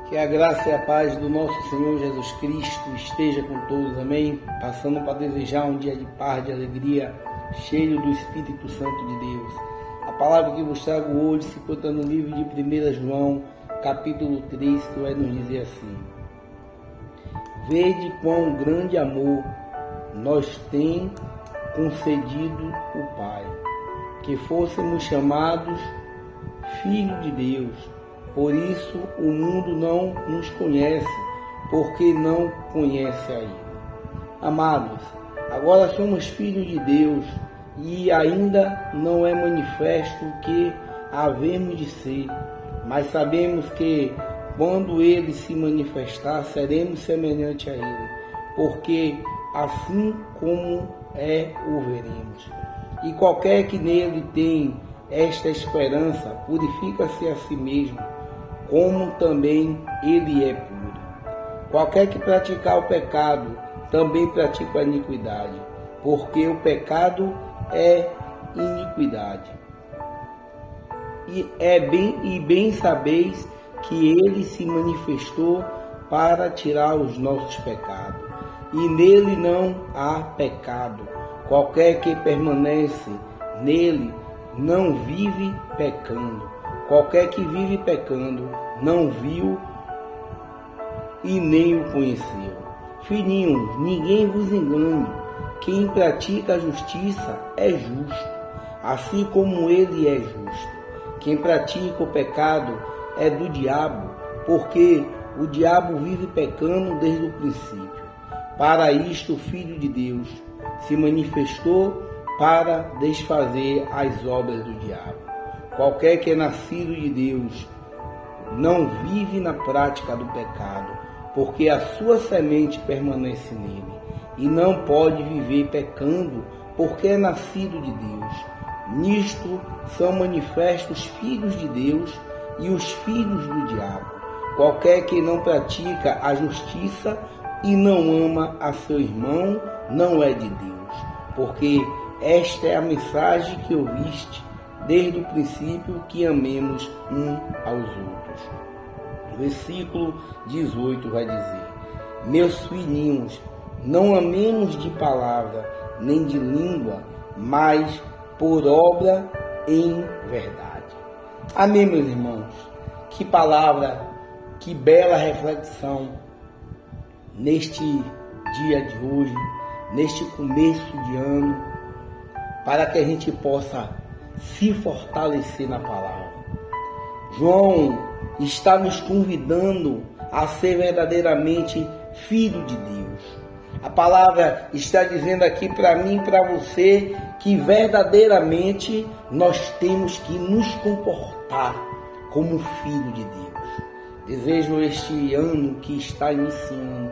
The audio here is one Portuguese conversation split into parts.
Que a graça e a paz do nosso Senhor Jesus Cristo esteja com todos, amém? Passando para desejar um dia de paz, de alegria, cheio do Espírito Santo de Deus. A palavra que vos trago hoje se encontra no livro de 1 João, capítulo 3, que vai nos dizer assim: Vede quão grande amor nós tem concedido o Pai, que fôssemos chamados filhos de Deus. Por isso o mundo não nos conhece, porque não conhece a Ele. Amados, agora somos filhos de Deus e ainda não é manifesto o que havemos de ser, mas sabemos que quando Ele se manifestar, seremos semelhantes a Ele, porque assim como é, o veremos. E qualquer que nele tem esta esperança, purifica-se a si mesmo, como também ele é puro. Qualquer que praticar o pecado, também pratica a iniquidade, porque o pecado é iniquidade. E bem sabeis que ele se manifestou para tirar os nossos pecados, e nele não há pecado. Qualquer que permanece nele não vive pecando. Qualquer que vive pecando não viu e nem o conheceu. Filhinhos, ninguém vos engane. Quem pratica a justiça é justo, assim como ele é justo. Quem pratica o pecado é do diabo, porque o diabo vive pecando desde o princípio. Para isto o Filho de Deus se manifestou para desfazer as obras do diabo. Qualquer que é nascido de Deus não vive na prática do pecado, porque a sua semente permanece nele, e não pode viver pecando, porque é nascido de Deus. Nisto são manifestos os filhos de Deus e os filhos do diabo. Qualquer que não pratica a justiça e não ama a seu irmão não é de Deus, porque esta é a mensagem que ouviste desde o princípio, que amemos um aos outros. O versículo 18 vai dizer: Meus filhinhos, não amemos de palavra, nem de língua, mas por obra em verdade. Amém, meus irmãos? Que palavra, que bela reflexão neste dia de hoje, neste começo de ano, para que a gente possa se fortalecer na palavra. João está nos convidando a ser verdadeiramente filho de Deus. A palavra está dizendo aqui para mim e para você que verdadeiramente nós temos que nos comportar como filho de Deus. Desejo este ano que está iniciando,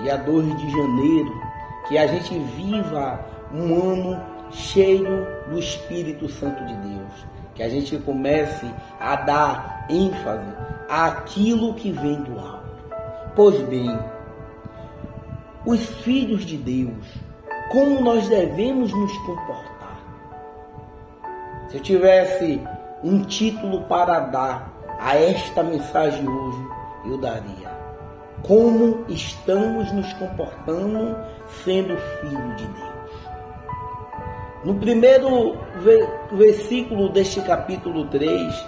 dia 2 de janeiro, que a gente viva um ano cheio do Espírito Santo de Deus, que a gente comece a dar ênfase àquilo que vem do alto. Pois bem, os filhos de Deus, como nós devemos nos comportar? Se eu tivesse um título para dar a esta mensagem hoje, eu daria: como estamos nos comportando sendo filho de Deus? No primeiro versículo deste capítulo 3,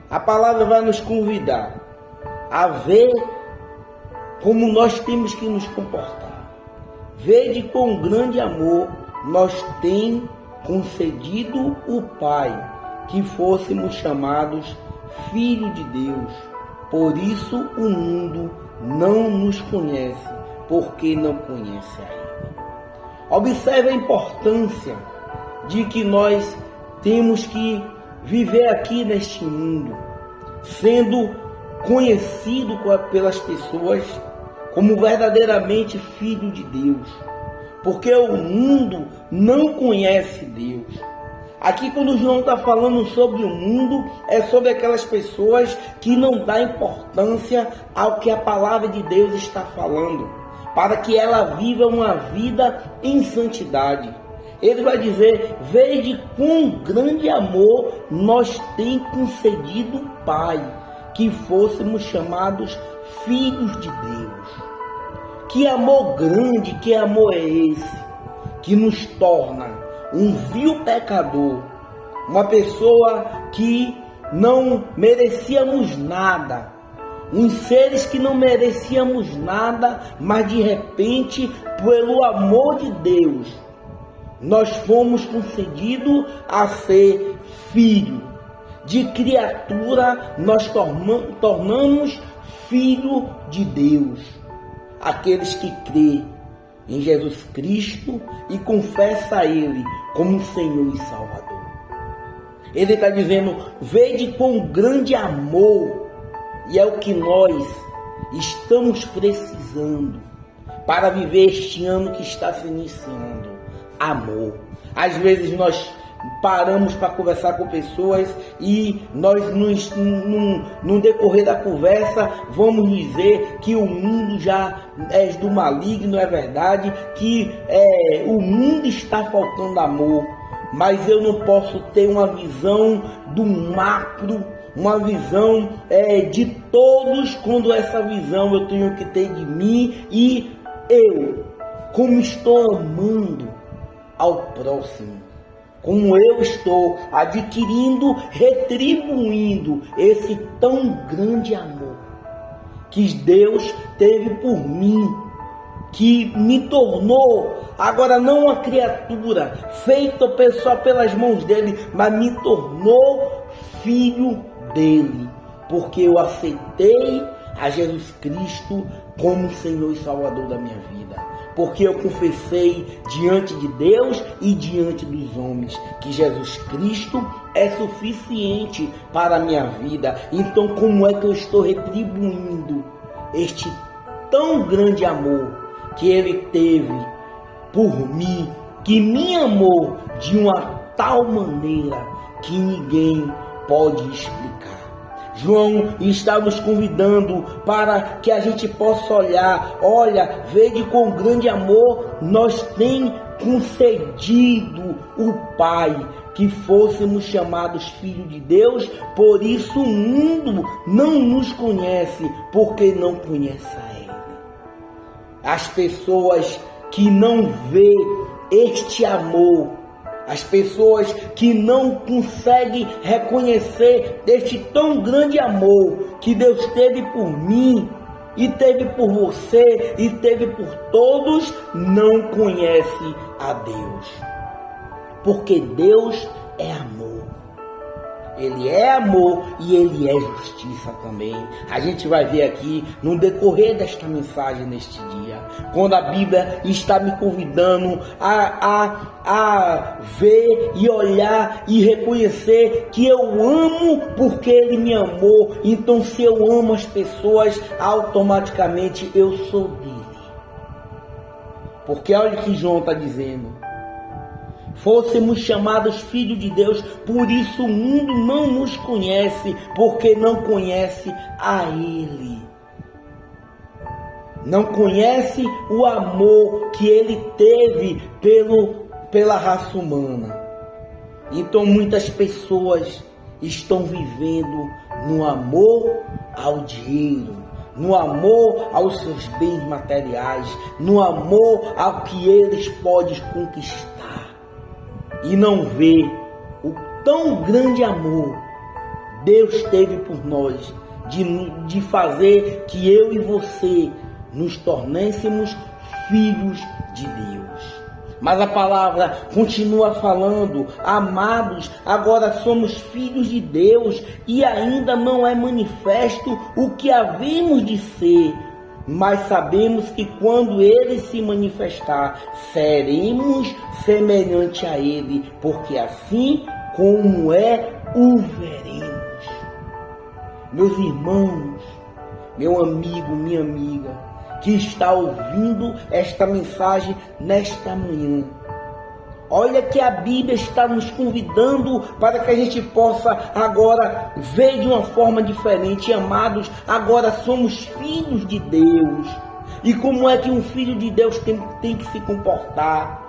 a palavra vai nos convidar a ver como nós temos que nos comportar. Vede quão grande amor nós tem concedido o Pai, que fôssemos chamados filhos de Deus. Por isso o mundo não nos conhece, porque não conhece a Ele. Observe a importância de que nós temos que viver aqui neste mundo, sendo conhecido pelas pessoas como verdadeiramente filho de Deus, porque o mundo não conhece Deus. Aqui, quando João está falando sobre o mundo, é sobre aquelas pessoas que não dão importância ao que a palavra de Deus está falando, para que ela viva uma vida em santidade. Ele vai dizer: vede quão grande amor nós tem concedido o Pai, que fôssemos chamados filhos de Deus. Que amor grande, que amor é esse, que nos torna um vil pecador, uma pessoa que não merecíamos nada, uns seres que não merecíamos nada, mas de repente, pelo amor de Deus, nós fomos concedidos a ser filho. De criatura, nós tornamos filho de Deus. Aqueles que crê em Jesus Cristo e confessa a Ele como Senhor e Salvador. Ele está dizendo, vede quão grande amor, e é o que nós estamos precisando para viver este ano que está se iniciando. Amor. Às vezes nós paramos para conversar com pessoas e nós, no decorrer da conversa, vamos dizer que o mundo já é do maligno, é verdade, que o mundo está faltando amor, mas eu não posso ter uma visão do macro, uma visão de todos, quando essa visão eu tenho que ter de mim e eu, como estou amando ao próximo, como eu estou adquirindo, retribuindo esse tão grande amor que Deus teve por mim, que me tornou agora não uma criatura feita só pelas mãos dele, mas me tornou filho dele, porque eu aceitei a Jesus Cristo como Senhor e Salvador da minha vida. Porque eu confessei diante de Deus e diante dos homens que Jesus Cristo é suficiente para a minha vida. Então, como é que eu estou retribuindo este tão grande amor que Ele teve por mim, que me amou de uma tal maneira que ninguém pode explicar? João está nos convidando para que a gente possa olha, vede com grande amor nós tem concedido o Pai, que fôssemos chamados filhos de Deus, por isso o mundo não nos conhece, porque não conhece a Ele. As pessoas que não vê este amor, as pessoas que não conseguem reconhecer este tão grande amor que Deus teve por mim, e teve por você, e teve por todos, não conhecem a Deus. Porque Deus é amor. Ele é amor e Ele é justiça também. A gente vai ver aqui no decorrer desta mensagem neste dia, quando a Bíblia está me convidando a ver e olhar e reconhecer que eu amo porque Ele me amou. Então, se eu amo as pessoas, automaticamente eu sou dele. Porque olha o que João está dizendo. Fôssemos chamados filhos de Deus, por isso o mundo não nos conhece, porque não conhece a Ele. Não conhece o amor que Ele teve pela raça humana. Então muitas pessoas estão vivendo no amor ao dinheiro, no amor aos seus bens materiais, no amor ao que eles podem conquistar. E não vê o tão grande amor Deus teve por nós, de fazer que eu e você nos tornássemos filhos de Deus. Mas a palavra continua falando, amados, agora somos filhos de Deus e ainda não é manifesto o que havemos de ser. Mas sabemos que quando Ele se manifestar, seremos semelhante a Ele, porque assim como é, o veremos. Meus irmãos, meu amigo, minha amiga, que está ouvindo esta mensagem nesta manhã, olha que a Bíblia está nos convidando para que a gente possa agora ver de uma forma diferente. Amados, agora somos filhos de Deus. E como é que um filho de Deus tem que se comportar?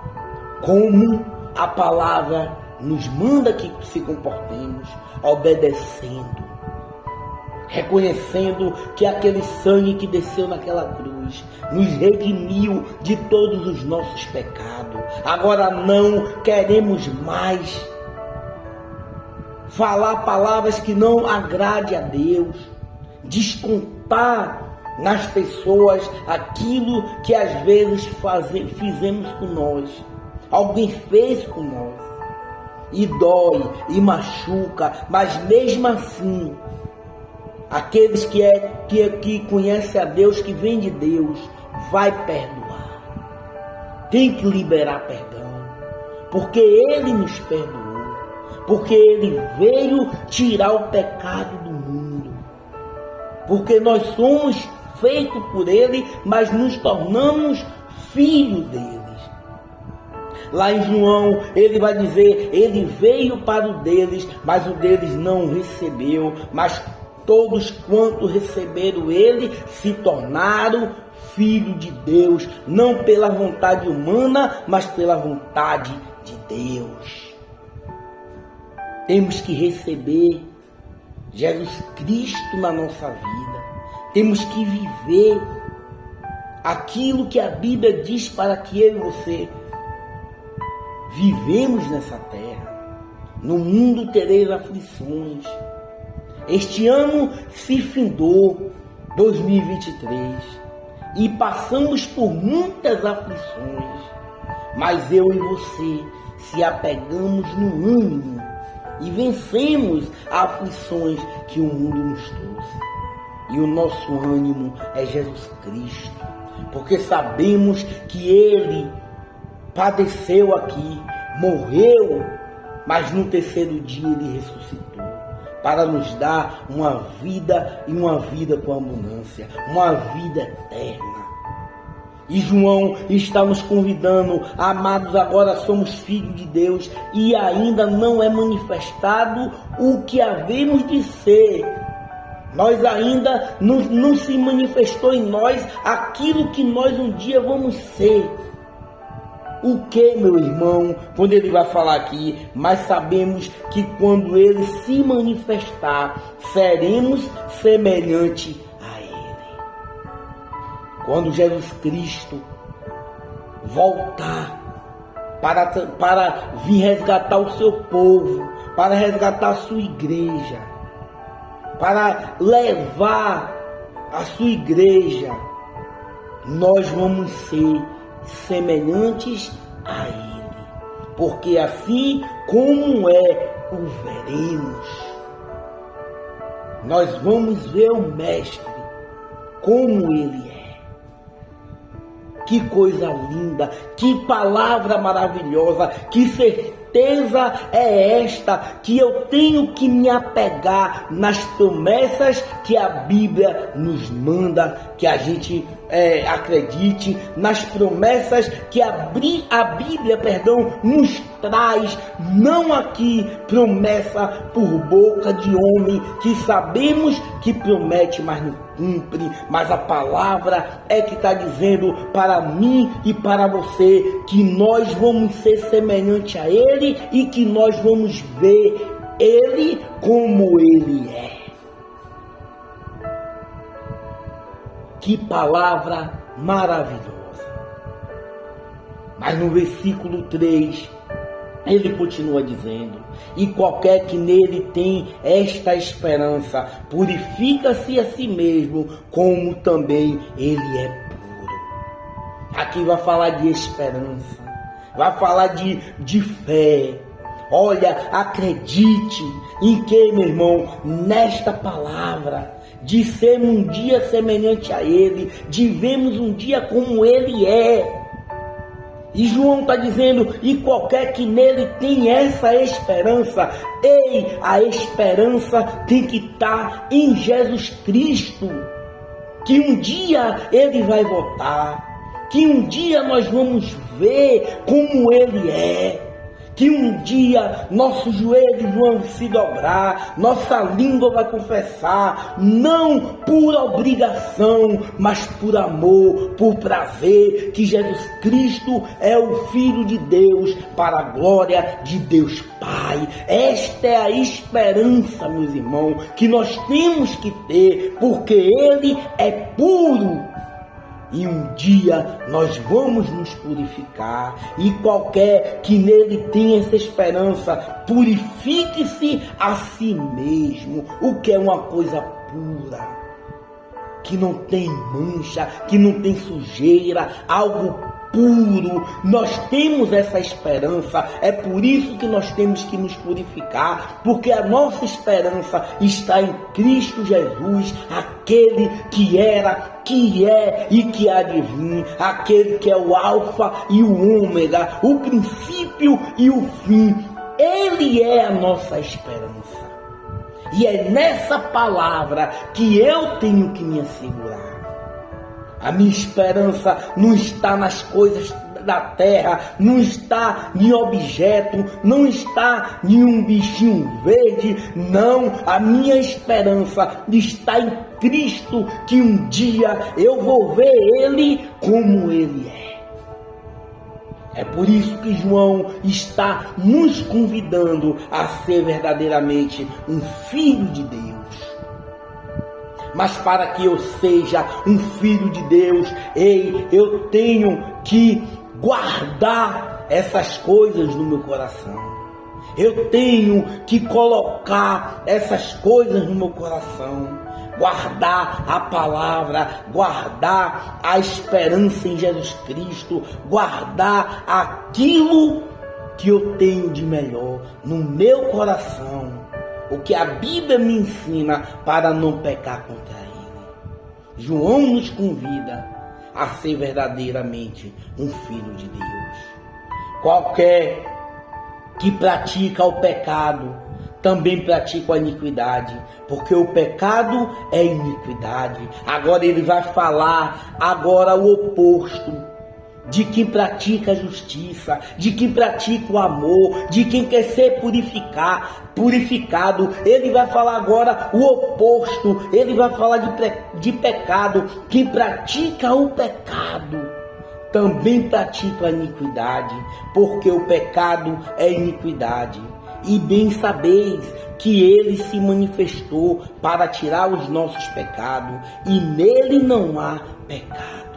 Como a palavra nos manda que se comportemos, obedecendo. reconhecendo que aquele sangue que desceu naquela cruz nos redimiu de todos os nossos pecados. Agora não queremos mais falar palavras que não agrade a Deus, descontar nas pessoas aquilo que às vezes fizemos com nós, alguém fez com nós, e dói, e machuca, mas mesmo assim, aqueles que conhecem a Deus, que vem de Deus, vai perdoar. Tem que liberar perdão, porque Ele nos perdoou, porque Ele veio tirar o pecado do mundo, porque nós somos feitos por Ele, mas nos tornamos filhos deles. Lá em João, ele vai dizer, ele veio para o deles, mas o deles não recebeu, mas todos quanto receberam ele se tornaram filhos de Deus, não pela vontade humana, mas pela vontade de Deus. Temos que receber Jesus Cristo na nossa vida. Temos que viver aquilo que a Bíblia diz para que eu e você vivemos nessa terra. No mundo tereis aflições. Este ano se findou, 2023, e passamos por muitas aflições, mas eu e você se apegamos no ânimo e vencemos as aflições que o mundo nos trouxe. E o nosso ânimo é Jesus Cristo, porque sabemos que Ele padeceu aqui, morreu, mas no terceiro dia Ele ressuscitou, para nos dar uma vida, e uma vida com abundância, uma vida eterna. E João está nos convidando, amados, agora somos filhos de Deus, e ainda não é manifestado o que havemos de ser. Nós ainda não se manifestou em nós aquilo que nós um dia vamos ser. O que, meu irmão, quando ele vai falar aqui, mas sabemos que quando ele se manifestar, seremos semelhantes a ele. Quando Jesus Cristo voltar para vir resgatar o seu povo, para resgatar a sua igreja, para levar a sua igreja, nós vamos ser semelhantes a Ele, porque assim como o veremos. Nós vamos ver o Mestre como Ele é. Que coisa linda, que palavra maravilhosa, que certeza é esta, que eu tenho que me apegar nas promessas que a Bíblia nos manda, que a gente acredite, nas promessas que a Bíblia, nos traz, não aqui promessa por boca de homem, que sabemos que promete, mas não cumpre, mas a palavra é que está dizendo para mim e para você que nós vamos ser semelhante a Ele e que nós vamos ver Ele como Ele é. Que palavra maravilhosa! Mas no versículo 3, ele continua dizendo, e qualquer que nele tem esta esperança, purifica-se a si mesmo, como também ele é puro. Aqui vai falar de esperança, vai falar de fé. Olha, acredite em que, meu irmão, nesta palavra, de sermos um dia semelhante a Ele, de vermos um dia como Ele é. E João está dizendo, e qualquer que nele tem essa esperança, a esperança tem que estar em Jesus Cristo, que um dia Ele vai voltar, que um dia nós vamos ver como Ele é, que um dia nossos joelhos vão se dobrar, nossa língua vai confessar, não por obrigação, mas por amor, por prazer, que Jesus Cristo é o Filho de Deus, para a glória de Deus Pai. Esta é a esperança, meus irmãos, que nós temos que ter, porque Ele é puro. E um dia nós vamos nos purificar, e qualquer que nele tenha essa esperança, purifique-se a si mesmo, o que é uma coisa pura, que não tem mancha, que não tem sujeira, algo puro. Nós temos essa esperança, é por isso que nós temos que nos purificar, porque a nossa esperança está em Cristo Jesus, aquele que era, que é e que há de vir, aquele que é o alfa e o ômega, o princípio e o fim. Ele é a nossa esperança, e é nessa palavra que eu tenho que me assegurar. A minha esperança não está nas coisas da terra, não está em objeto, não está em um bichinho verde, não. A minha esperança está em Cristo, que um dia eu vou ver Ele como Ele é. É por isso que João está nos convidando a ser verdadeiramente um filho de Deus. Mas para que eu seja um filho de Deus, eu tenho que guardar essas coisas no meu coração. Eu tenho que colocar essas coisas no meu coração. Guardar a palavra, guardar a esperança em Jesus Cristo, guardar aquilo que eu tenho de melhor no meu coração. O que a Bíblia me ensina para não pecar contra Ele. João nos convida a ser verdadeiramente um filho de Deus. Qualquer que pratica o pecado também pratica a iniquidade, porque o pecado é iniquidade. Agora ele vai falar o oposto. De quem pratica a justiça, de quem pratica o amor, de quem quer ser purificado. Ele vai falar agora o oposto, ele vai falar de pecado. Quem pratica o pecado também pratica a iniquidade, porque o pecado é iniquidade. E bem sabeis que Ele se manifestou para tirar os nossos pecados, e nele não há pecado.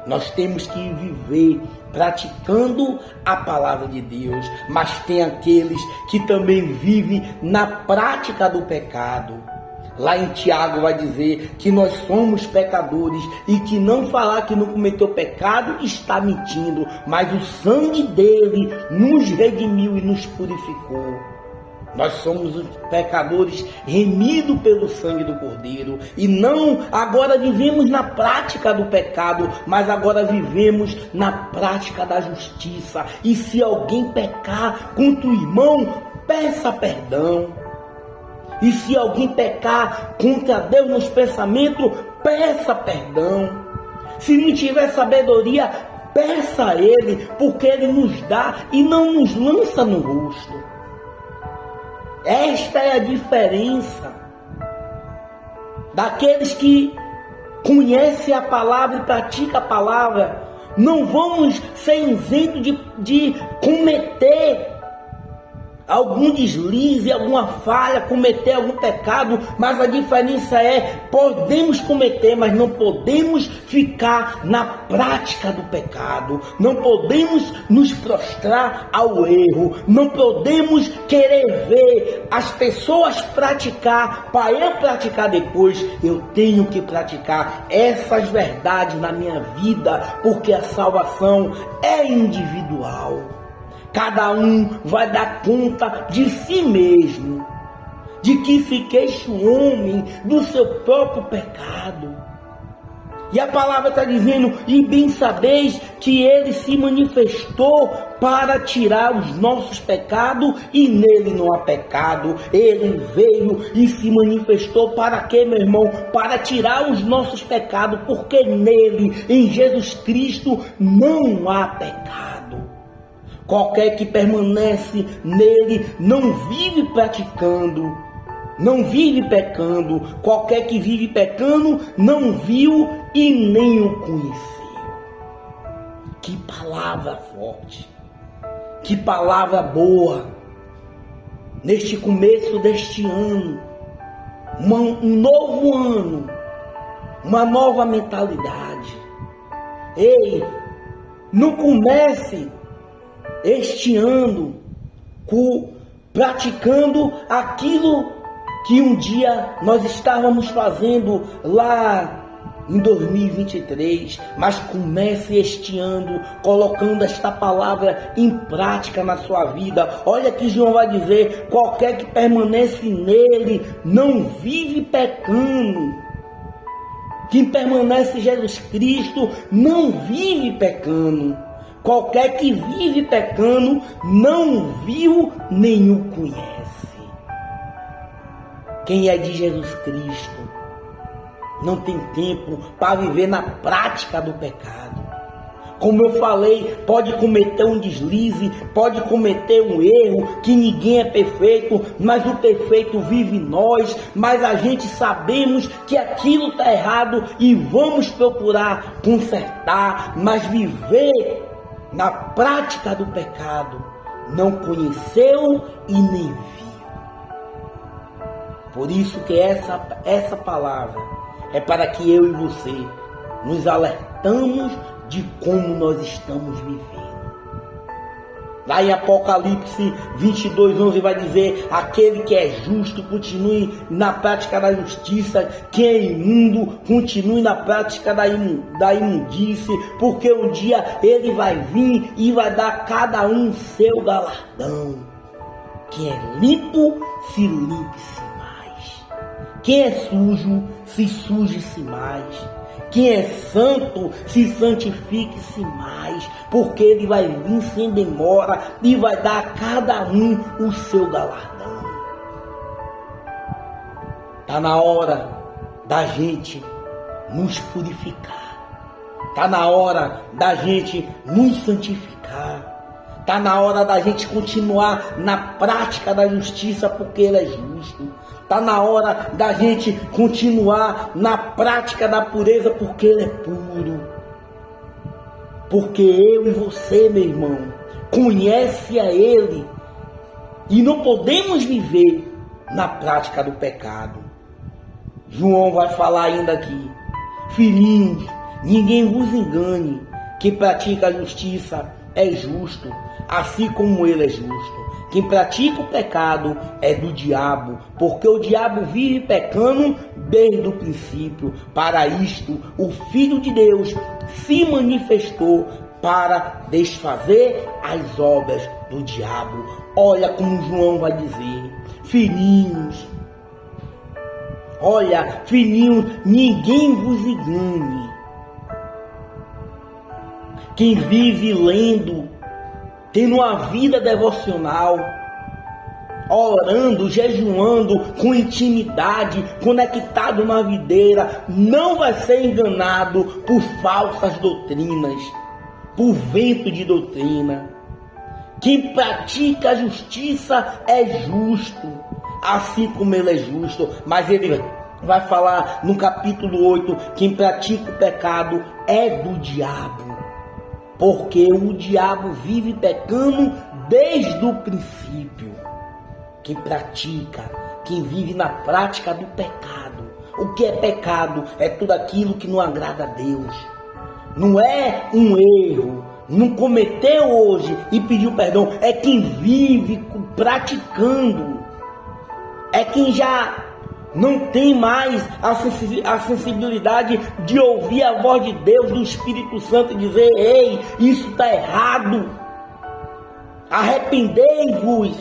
Nós temos que viver praticando a palavra de Deus, mas tem aqueles que também vivem na prática do pecado. Lá em Tiago vai dizer que nós somos pecadores, e que não falar que não cometeu pecado está mentindo, mas o sangue dele nos redimiu e nos purificou. Nós somos os pecadores remidos pelo sangue do Cordeiro, e não agora vivemos na prática do pecado, mas agora vivemos na prática da justiça. E se alguém pecar contra o irmão, peça perdão. E se alguém pecar contra Deus nos pensamentos, peça perdão. Se não tiver sabedoria, peça a Ele, porque Ele nos dá e não nos lança no rosto. Esta é a diferença daqueles que conhecem a palavra e praticam a palavra. Não vamos ser isentos de cometer algum deslize, alguma falha, cometer algum pecado, mas a diferença é, podemos cometer, mas não podemos ficar na prática do pecado, não podemos nos prostrar ao erro, não podemos querer ver as pessoas praticar, para eu praticar depois. Eu tenho que praticar essas verdades na minha vida, porque a salvação é individual. Cada um vai dar conta de si mesmo, de que se queixa o homem do seu próprio pecado. E a palavra está dizendo, e bem sabeis que Ele se manifestou para tirar os nossos pecados, e nele não há pecado. Ele veio e se manifestou para quê, meu irmão? Para tirar os nossos pecados, porque nele, em Jesus Cristo, não há pecado. Qualquer que permanece nele não vive praticando, não vive pecando. Qualquer que vive pecando não viu e nem o conheceu. Que palavra forte, que palavra boa. Neste começo deste ano, um novo ano, uma nova mentalidade. Ei, não comece este ano praticando aquilo que um dia nós estávamos fazendo lá em 2023, mas comece este ano colocando esta palavra em prática na sua vida. Olha que João vai dizer: qualquer que permanece nele não vive pecando. Quem permanece em Jesus Cristo não vive pecando. Qualquer que vive pecando não viu nem o conhece. Quem é de Jesus Cristo não tem tempo para viver na prática do pecado. Como eu falei, pode cometer um deslize, pode cometer um erro, que ninguém é perfeito, mas o perfeito vive em nós. Mas a gente sabemos que aquilo está errado e vamos procurar consertar, mas viver na prática do pecado não conheceu e nem viu. Por isso que essa palavra é para que eu e você nos alertamos de como nós estamos vivendo. Lá em Apocalipse 22:11 vai dizer: aquele que é justo continue na prática da justiça, quem é imundo continue na prática da imundície, porque um dia ele vai vir e vai dar a cada um seu galardão. Quem é limpo, se limpe-se mais. Quem é sujo, se suje-se mais. Quem é santo, se santifique-se mais, porque ele vai vir sem demora e vai dar a cada um o seu galardão. Está na hora da gente nos purificar. Está na hora da gente nos santificar. Está na hora da gente continuar na prática da justiça, porque ele é justo. Está na hora da gente continuar na prática da pureza, porque ele é puro. Porque eu e você, meu irmão, conhece a ele. E não podemos viver na prática do pecado. João vai falar ainda aqui: filhinhos, ninguém vos engane, quem pratica a justiça é justo, assim como ele é justo. Quem pratica o pecado é do diabo, porque o diabo vive pecando desde o princípio. Para isto, o Filho de Deus se manifestou para desfazer as obras do diabo. Olha como João vai dizer: filhinhos, olha, filhinhos, ninguém vos engane. Quem vive lendo, tendo uma vida devocional, orando, jejuando, com intimidade, conectado na videira, não vai ser enganado por falsas doutrinas, por vento de doutrina. Quem pratica a justiça é justo, assim como ele é justo. Mas ele vai falar no capítulo 8, quem pratica o pecado é do diabo. Porque o diabo vive pecando desde o princípio. Quem pratica, quem vive na prática do pecado. O que é pecado? É tudo aquilo que não agrada a Deus. Não é um erro, não cometeu hoje e pediu perdão. É quem vive praticando. É quem já não tem mais a sensibilidade de ouvir a voz de Deus, do Espírito Santo, e dizer: ei, isso está errado, arrependei-vos,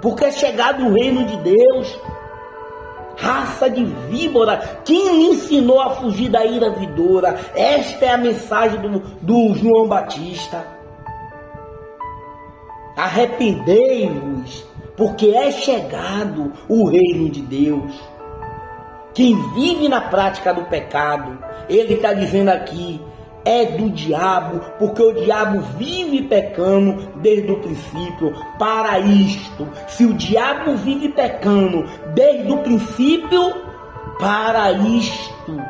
porque é chegado o reino de Deus. Raça de víbora, quem lhe ensinou a fugir da ira vindoura? Esta é a mensagem do João Batista. Arrependei-vos, porque é chegado o reino de Deus. Quem vive na prática do pecado, ele está dizendo aqui: é do diabo, porque o diabo vive pecando desde o princípio. Para isto, se o diabo vive pecando desde o princípio, para isto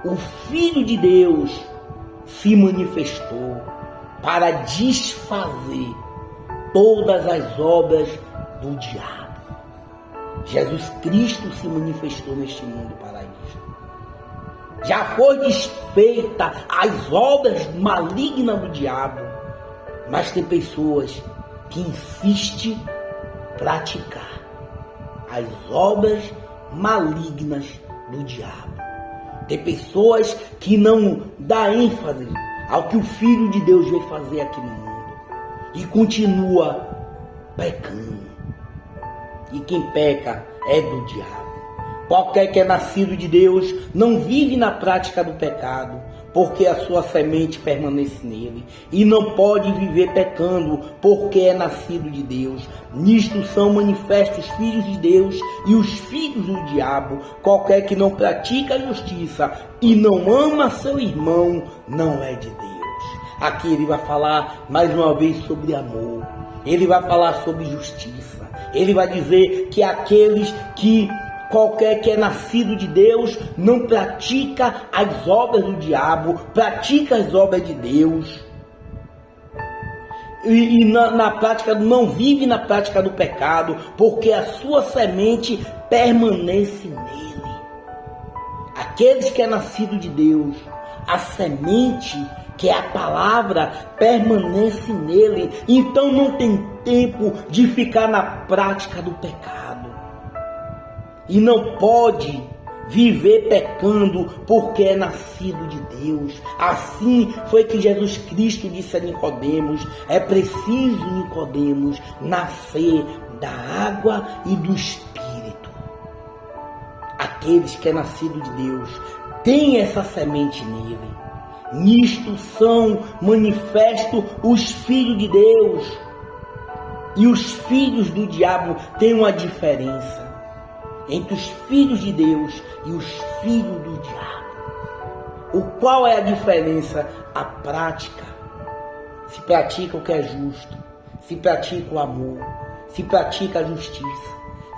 o Filho de Deus se manifestou para desfazer todas as obras do diabo. Jesus Cristo se manifestou neste mundo para isso. Já foi desfeita as obras malignas do diabo, mas tem pessoas que insistem em praticar as obras malignas do diabo. Tem pessoas que não dão ênfase ao que o Filho de Deus veio fazer aqui no mundo e continua pecando. E quem peca é do diabo. Qualquer que é nascido de Deus não vive na prática do pecado, porque a sua semente permanece nele, e não pode viver pecando, porque é nascido de Deus. Nisto são manifestos os filhos de Deus e os filhos do diabo. Qualquer que não pratica a justiça e não ama seu irmão, não é de Deus. Aqui ele vai falar mais uma vez sobre amor. Ele vai falar sobre justiça. Ele vai dizer que aqueles que qualquer que é nascido de Deus não pratica as obras do diabo, pratica as obras de Deus. E na prática, não vive na prática do pecado, porque a sua semente permanece nele. Aqueles que é nascido de Deus, a semente, que é a palavra, permanece nele. Então não tem tempo de ficar na prática do pecado. E não pode viver pecando porque é nascido de Deus. Assim foi que Jesus Cristo disse a Nicodemos: é preciso, Nicodemos, nascer da água e do Espírito. Aqueles que é nascido de Deus têm essa semente nele. Nisto são manifestos os filhos de Deus. E os filhos do diabo têm uma diferença entre os filhos de Deus e os filhos do diabo. Qual é a diferença? A prática. Se pratica o que é justo, se pratica o amor, se pratica a justiça,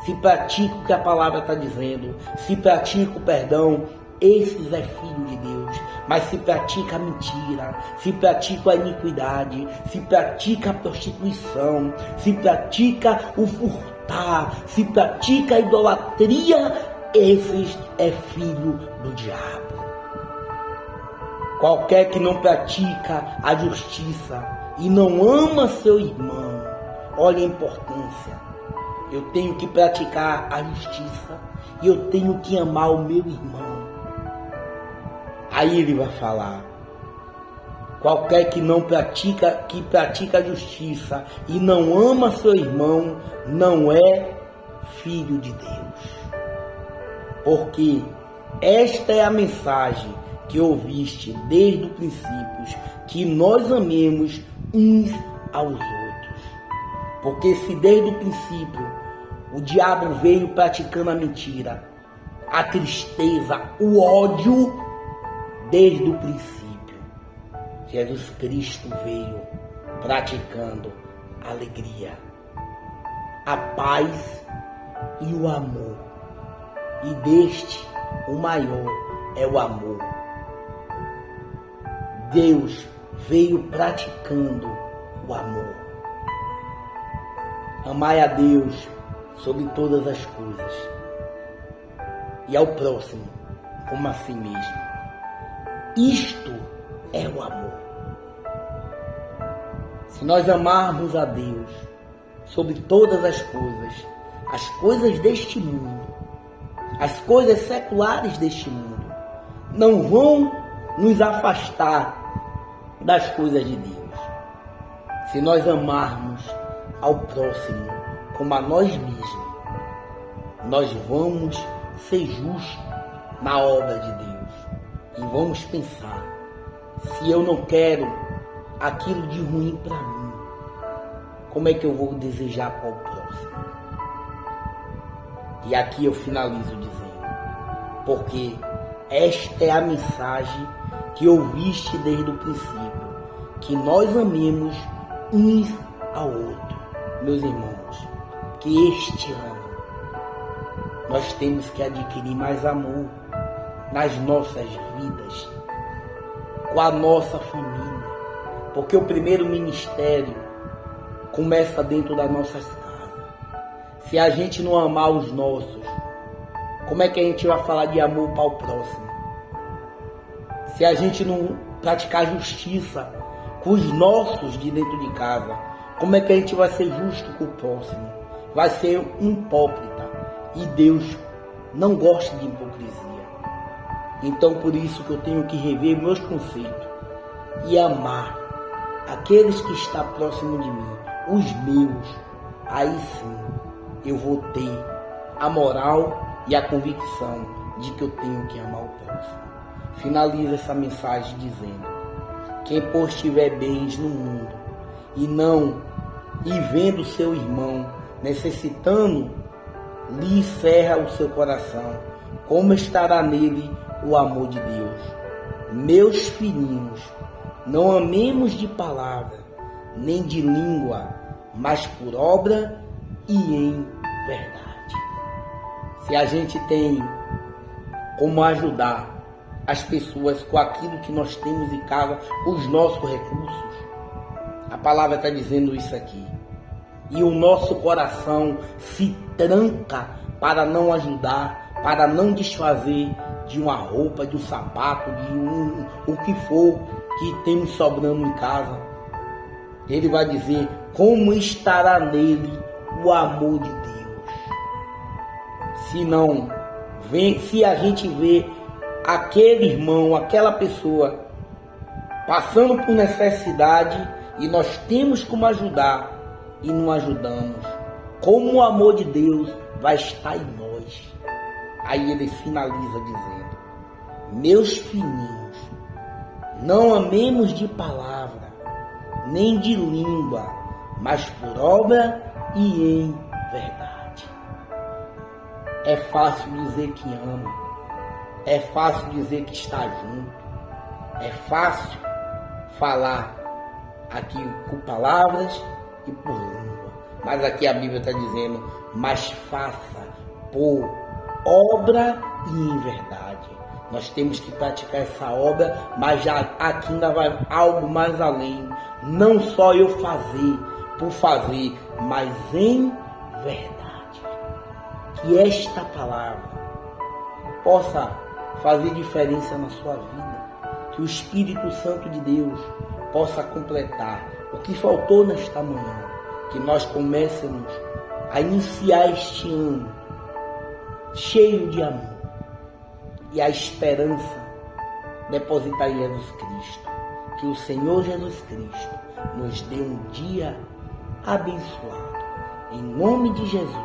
se pratica o que a palavra está dizendo, se pratica o perdão, esses é filho de Deus. Mas se pratica a mentira, se pratica a iniquidade, se pratica a prostituição, se pratica o furto, se pratica a idolatria, esses é filho do diabo. Qualquer que não pratica a justiça e não ama seu irmão, olha a importância. Eu tenho que praticar a justiça e eu tenho que amar o meu irmão. Aí ele vai falar: qualquer que não pratica, que pratica a justiça e não ama seu irmão, não é filho de Deus. Porque esta é a mensagem que ouviste desde o princípio, que nós amemos uns aos outros. Porque se desde o princípio o diabo veio praticando a mentira, a tristeza, o ódio, desde o princípio, Jesus Cristo veio praticando a alegria, a paz e o amor. E deste, o maior é o amor. Deus veio praticando o amor. Amai a Deus sobre todas as coisas e ao próximo como a si mesmo. Isto é o amor. Se nós amarmos a Deus sobre todas as coisas deste mundo, as coisas seculares deste mundo, não vão nos afastar das coisas de Deus. Se nós amarmos ao próximo como a nós mesmos, nós vamos ser justos na obra de Deus. E vamos pensar: se eu não quero aquilo de ruim para mim, como é que eu vou desejar para o próximo? E aqui eu finalizo dizendo: porque esta é a mensagem que ouviste desde o princípio, que nós amemos uns ao outro. Meus irmãos, que este ano nós temos que adquirir mais amor nas nossas vidas, com a nossa família, porque o primeiro ministério começa dentro das nossas casas. Se a gente não amar os nossos, como é que a gente vai falar de amor para o próximo? Se a gente não praticar justiça com os nossos de dentro de casa, como é que a gente vai ser justo com o próximo? Vai ser um hipócrita. E Deus não gosta de hipocrisia. Então por isso que eu tenho que rever meus conceitos e amar aqueles que estão próximos de mim, os meus. Aí sim eu vou ter a moral e a convicção de que eu tenho que amar o próximo. Finaliza essa mensagem dizendo: quem pois tiver bens no mundo e vendo seu irmão necessitando, lhe cerra o seu coração, como estará nele o amor de Deus? Meus filhinhos, não amemos de palavra, nem de língua, mas por obra e em verdade. Se a gente tem como ajudar as pessoas com aquilo que nós temos em casa, com os nossos recursos, a palavra está dizendo isso aqui. E o nosso coração se tranca para não ajudar, para não desfazer de uma roupa, de um sapato, de o que for que temos sobrando em casa. Ele vai dizer: como estará nele o amor de Deus? Se a gente vê aquele irmão, aquela pessoa passando por necessidade e nós temos como ajudar e não ajudamos, como o amor de Deus vai estar em nós? Aí ele finaliza dizendo: meus filhinhos, não amemos de palavra, nem de língua, mas por obra e em verdade. É fácil dizer que ama, é fácil dizer que está junto, é fácil falar aqui com palavras e por língua, mas aqui a Bíblia está dizendo: mas faça por obra e em verdade. Nós temos que praticar essa obra, mas já aqui ainda vai algo mais além. Não só eu fazer por fazer, mas em verdade. Que esta palavra possa fazer diferença na sua vida. Que o Espírito Santo de Deus possa completar o que faltou nesta manhã. Que nós comecemos a iniciar este ano cheio de amor e a esperança depositar em Jesus Cristo. Que o Senhor Jesus Cristo nos dê um dia abençoado. Em nome de Jesus.